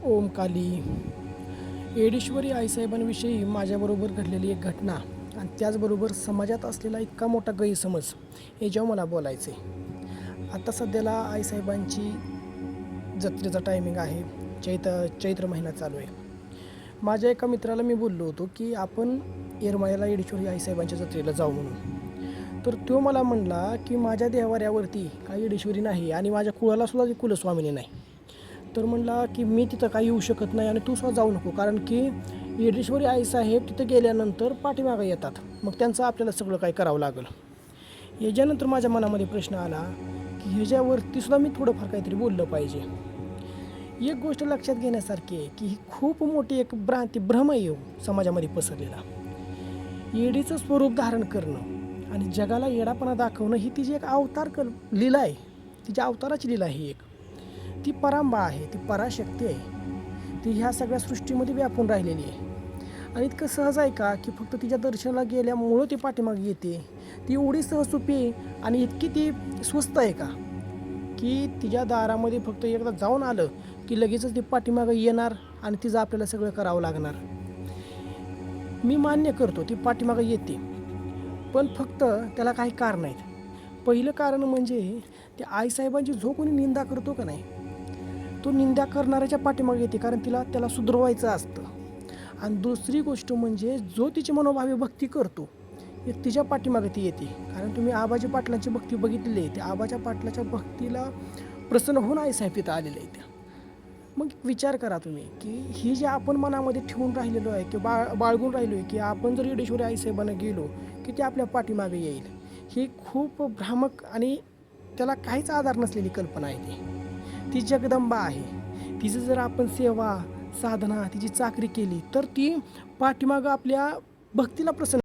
ओम काली येडेश्वरी आईसाहेबांविषयी माझ्याबरोबर घडलेली एक घटना आणि त्याचबरोबर समाजात असलेला इतका मोठा गैरसमज याच्यावर मला बोलायचं आहे. आता सध्याला आईसाहेबांची जत्रेचा टायमिंग आहे. चैत्र महिना चालू आहे. माझ्या एका मित्राला मी बोललो होतो की आपण येरमाळ्याला येडेश्वरी आईसाहेबांच्या जत्रेला जाऊ म्हणून. तर तो मला म्हणला की माझ्या देवाऱ्यावरती काही येडेश्वरी नाही आणि माझ्या कुळालासुद्धा ती कुलस्वामिनी नाही. तर म्हणला की मी तिथं काही येऊ शकत नाही आणि तू सुद्धा जाऊ नको, कारण की येडेश्वरी आईसाहेब तिथं गेल्यानंतर पाठीमागं येतात, मग त्यांचं आपल्याला सगळं काही करावं लागलं. याच्यानंतर माझ्या मनामध्ये प्रश्न आला की ह्याच्यावरती सुद्धा मी थोडंफार काहीतरी बोललं पाहिजे. एक गोष्ट लक्षात घेण्यासारखी आहे की ही खूप मोठी एक भ्रम आहे समाजामध्ये पसरलेला. येडीचं स्वरूप धारण करणं आणि जगाला येडापणा दाखवणं ही तिची एक लीला आहे. तिच्या अवताराची लीला ही एक ती परांबा आहे, ती पराशक्ती आहे. ती ह्या सगळ्या सृष्टीमध्ये व्यापून राहिलेली आहे. आणि इतकं सहज आहे का की फक्त तिच्या दर्शनाला गेल्यामुळं ती पाठीमागे येते. ती एवढी सहजसोपी आहे आणि इतकी ती स्वस्त आहे का की तिच्या दारामध्ये फक्त एकदा जाऊन आलं की लगेचच ती पाठीमागं येणार आणि तिचं आपल्याला सगळं करावं लागणार. मी मान्य करतो ती पाठीमागं येते, पण फक्त त्याला काही कारण आहेत. पहिलं कारण म्हणजे त्या आईसाहेबांची जो कोणी निंदा करतो का नाही, तो निंदा करणाऱ्याच्या पाठीमागे येते, कारण त्याला सुधरवायचं असतं. आणि दुसरी गोष्ट म्हणजे जो तिची मनोभावी भक्ती करतो हे तिच्या पाठीमागे ती येते. कारण तुम्ही आबाजी पाटलांची भक्ती बघितलेली आहे, त्या आबाच्या पाटलाच्या भक्तीला प्रसन्न होऊन आईसाहेब तिथं आलेले आहेत. मग विचार करा तुम्ही की ही जे आपण मनामध्ये ठेवून राहिलेलो आहे की बाळगून राहिलो आहे की आपण जर येडेश्वरी आईसाहेबांना गेलो की ते आपल्या पाठीमागे येईल, ही खूप भ्रामक आणि त्याला काहीच आधार नसलेली कल्पना आहे. ती जगदंबा आहे. तिचं जर आपण सेवा साधना तिची चाकरी केली तर ती पाठीमागं आपल्या भक्तीला प्रसन्न